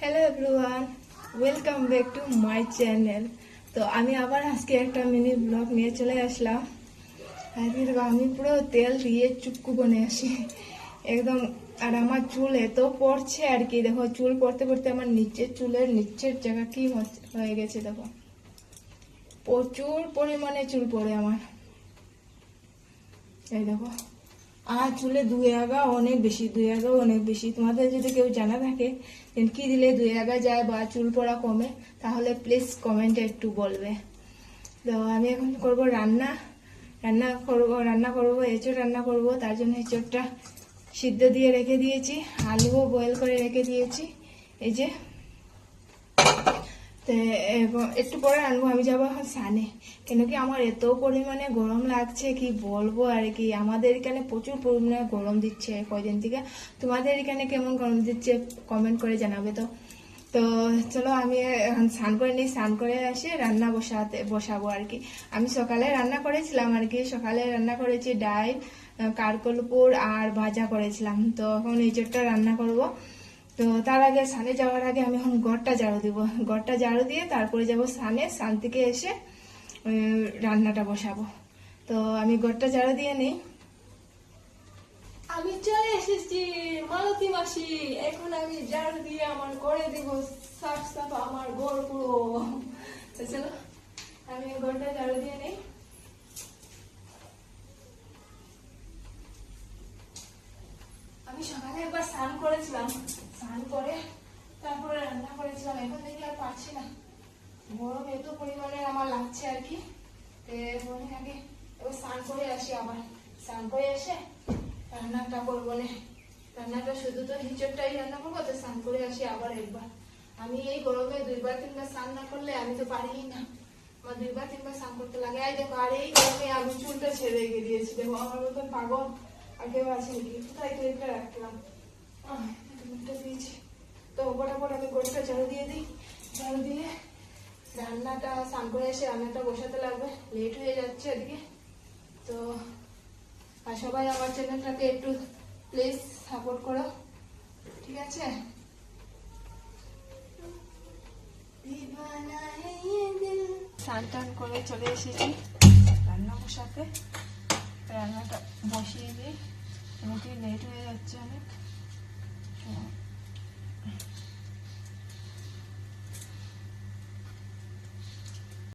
Hello everyone, welcome back to my channel. তো আমি আবার আজকে একটা মিনি ব্লগ নিয়ে চলে আসলাম। আজকে দেখো আমি পুরো তেল দিয়ে চুক্কু বনে আসি একদম। আর আমার চুল এত পড়ছে আর কি, দেখো চুল পড়তে পড়তে আমার চুলের নিচের জায়গা কি হয়ে গেছে দেখো, প্রচুর পরিমাণে চুল পড়ে আমার। এই দেখো আর চুলে দুই আগা অনেক বেশি। তোমাদের যদি কেউ জানা থাকে কি দিলে দুই আগা যায় বা চুল পড়া কমে, তাহলে প্লিজ কমেন্টে একটু বলবে। তো আমি এখন করব রান্না করব এঁচড় রান্না করব। তার জন্য এঁচড়টা সিদ্ধ দিয়ে রেখে দিয়েছি, আলুও বয়েল করে রেখে দিয়েছি। এই যে একটু পরে আনবো। আমি যাবো এখন সানে, কেন কি আমার এত পরিমাণে গরম লাগছে কি বলবো আর কি। আমাদের এখানে প্রচুর পরিমাণে গরম দিচ্ছে কয়দিন থেকে। তোমাদের এখানে কেমন গরম দিচ্ছে কমেন্ট করে জানাবে। তো চলো আমি এখন স্নান করে নিই, স্নান করে এসে রান্না বসাবো আর কি। আমি সকালে রান্না করেছিলাম আর কি, সকালে রান্না করেছি ডাল, কারকলপুর আর ভাজা করেছিলাম। তো এখন এঁচড়টা রান্না করব। তো তার আগে স্নানে যাওয়ার আগে আমি এখন ঘরটা ঝাড়ু দিব। ঘরটা ঝাড়ু দিয়ে তারপরে যাব স্নান থেকে এসে রান্নাটা বসাবো। তো আমি ঘরটা ঝাড়ু দিয়ে নেই। আমি চলে এসেছি মালতী মাসি। এখন আমি ঝাড়ু দিয়ে আমার করে দিব সাফ সাফ আমার ঘর পুরো। চলো আমি ঘরটা ঝাড়ু দিয়ে নেই। আমি সকালে একবার স্নান করেছিলাম, স্নান করে তারপরে রান্না করেছিলাম। এখন দেখি আর পারছি না, গরম এত পরিমাণে আমার লাগছে আর কি। আগে এবার স্নান করে আসি, আবার স্নান করে এসে রান্নাটা করবো না। রান্নাটা শুধু তো হিচড়টাই রান্না করবো, তো স্নান করে আসি আবার একবার। আমি এই গরমে 2-3 বার স্নান না করলে আমি তো পারিই না। আমার 2-3 বার স্নান করতে লাগে। এই দেখো, আর এই গরমে আমি চুলটা ছেড়ে রেখে দিয়েছি। দেখো আমার মতন পাগল আর কেউ আছে নাকি? কোথায় ক্লিপটা রাখলাম, দিয়েছি। তো ফটাফট আমি গোড়টা ঝাড়ু দিয়ে দিই। ঝাড়ু দিয়ে রান্নাটা স্নান করে এসে রান্নাটা বসাতে লাগবে, লেট হয়ে যাচ্ছে এদিকে। তো আর সবাই আমার চ্যানেলটাকে একটু প্লিজ সাপোর্ট করো, ঠিক আছে? স্নান টান করে চলে এসেছি রান্না বসাতে। রান্নাটা বসিয়ে দিই, এমনিতেই লেট হয়ে যাচ্ছে অনেক।